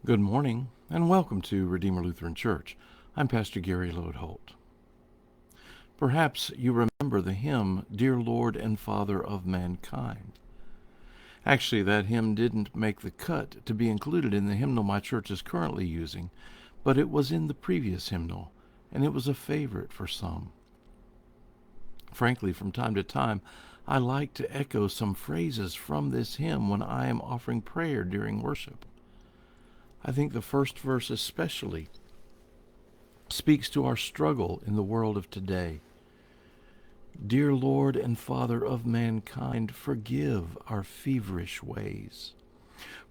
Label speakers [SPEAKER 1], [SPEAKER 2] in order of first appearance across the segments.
[SPEAKER 1] Good morning, and welcome to Redeemer Lutheran Church. I'm Pastor Gary Lodeholt. Perhaps you remember the hymn, Dear Lord and Father of Mankind. Actually, that hymn didn't make the cut to be included in the hymnal my church is currently using, but it was in the previous hymnal, and it was a favorite for some. Frankly, from time to time, I like to echo some phrases from this hymn when I am offering prayer during worship. I think the first verse especially speaks to our struggle in the world of today. Dear Lord and Father of mankind, forgive our feverish ways.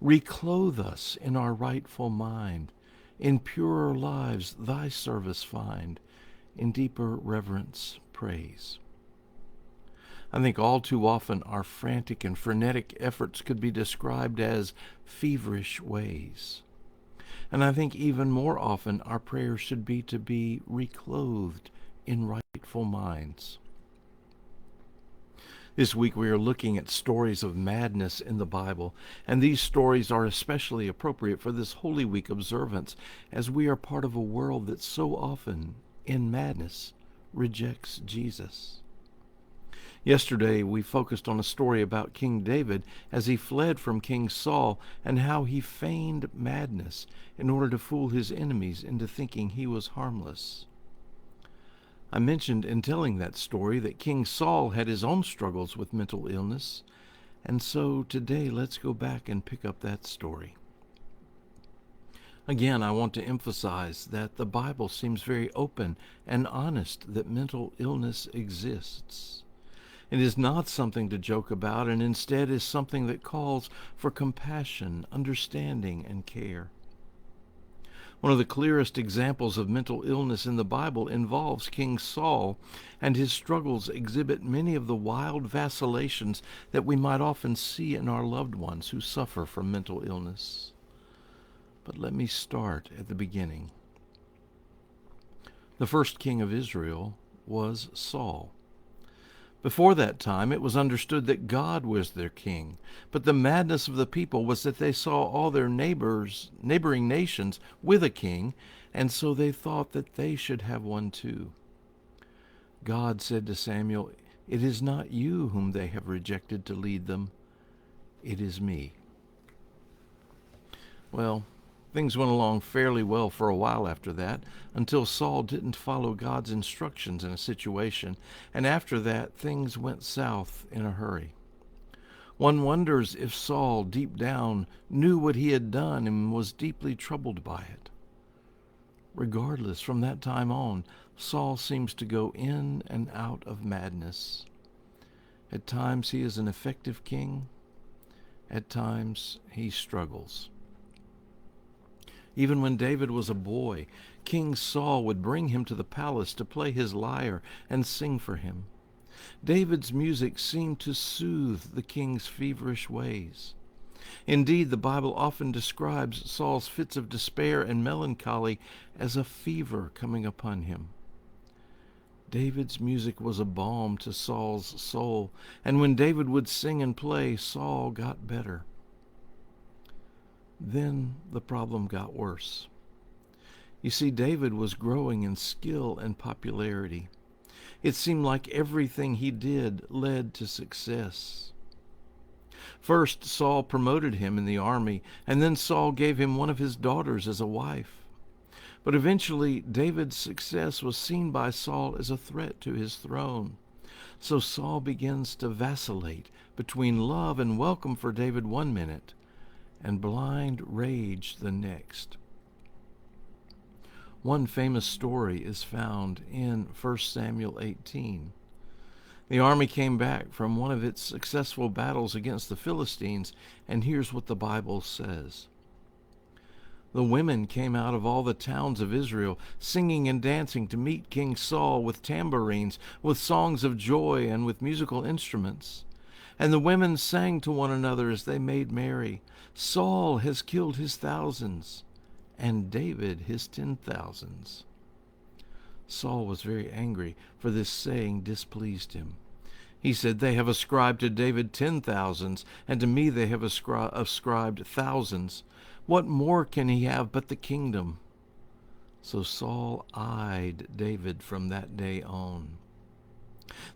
[SPEAKER 1] Reclothe us in our rightful mind. In purer lives thy service find. In deeper reverence praise. I think all too often our frantic and frenetic efforts could be described as feverish ways. And I think even more often our prayer should be to be reclothed in rightful minds. This week we are looking at stories of madness in the Bible, and these stories are especially appropriate for this Holy Week observance, as we are part of a world that so often, in madness, rejects Jesus. Yesterday we focused on a story about King David as he fled from King Saul and how he feigned madness in order to fool his enemies into thinking he was harmless. I mentioned in telling that story that King Saul had his own struggles with mental illness, and so today let's go back and pick up that story. Again, I want to emphasize that the Bible seems very open and honest that mental illness exists. It is not something to joke about, and instead is something that calls for compassion, understanding, and care. One of the clearest examples of mental illness in the Bible involves King Saul, and his struggles exhibit many of the wild vacillations that we might often see in our loved ones who suffer from mental illness. But let me start at the beginning. The first king of Israel was Saul. Before that time, it was understood that God was their king, but the madness of the people was that they saw all their neighboring nations with a king, and so they thought that they should have one too. God said to Samuel, "It is not you whom they have rejected to lead them, it is me." Well, things went along fairly well for a while after that, until Saul didn't follow God's instructions in a situation, and after that things went south in a hurry. One wonders if Saul, deep down, knew what he had done and was deeply troubled by it. Regardless, from that time on, Saul seems to go in and out of madness. At times he is an effective king, at times he struggles. Even when David was a boy, King Saul would bring him to the palace to play his lyre and sing for him. David's music seemed to soothe the king's feverish ways. Indeed, the Bible often describes Saul's fits of despair and melancholy as a fever coming upon him. David's music was a balm to Saul's soul, and when David would sing and play, Saul got better. Then the problem got worse. You see, David was growing in skill and popularity. It seemed like everything he did led to success. First, Saul promoted him in the army, and then Saul gave him one of his daughters as a wife. But eventually, David's success was seen by Saul as a threat to his throne. So Saul begins to vacillate between love and welcome for David one minute, and blind rage the next. One famous story is found in 1 Samuel 18. The army came back from one of its successful battles against the Philistines, and here's what the Bible says. The women came out of all the towns of Israel, singing and dancing to meet King Saul with tambourines, with songs of joy, and with musical instruments. And the women sang to one another as they made merry, "Saul has killed his thousands, and David his 10,000s." Saul was very angry, for this saying displeased him. He said, "They have ascribed to David 10,000s, and to me they have ascribed thousands. What more can he have but the kingdom?" So Saul eyed David from that day on.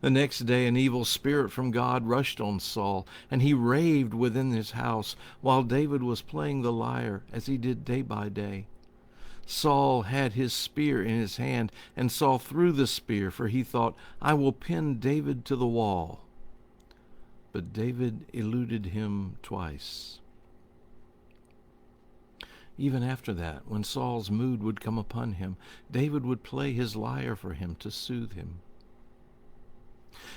[SPEAKER 1] The next day an evil spirit from God rushed on Saul, and he raved within his house, while David was playing the lyre, as he did day by day. Saul had his spear in his hand, and saw through the spear, for he thought, "I will pin David to the wall." But David eluded him twice. Even after that, when Saul's mood would come upon him, David would play his lyre for him to soothe him.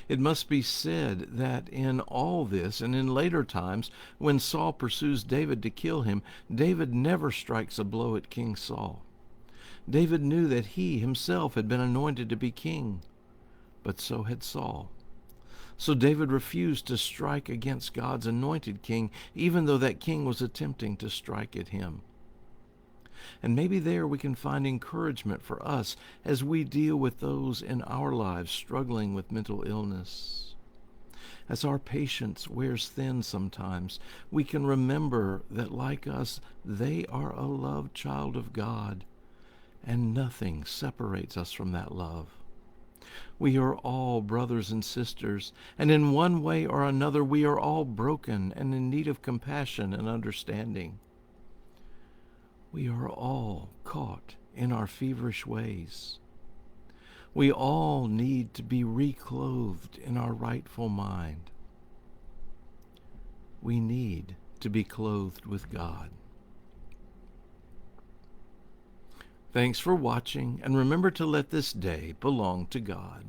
[SPEAKER 1] It must be said that in all this, and in later times, when Saul pursues David to kill him, David never strikes a blow at King Saul. David knew that he himself had been anointed to be king, but so had Saul. So David refused to strike against God's anointed king, even though that king was attempting to strike at him. And maybe there we can find encouragement for us as we deal with those in our lives struggling with mental illness. As our patience wears thin sometimes, we can remember that, like us, they are a loved child of God, and nothing separates us from that love. We are all brothers and sisters, and in one way or another we are all broken and in need of compassion and understanding. We are all caught in our feverish ways. We all need to be reclothed in our rightful mind. We need to be clothed with God. Thanks for watching, and remember to let this day belong to God.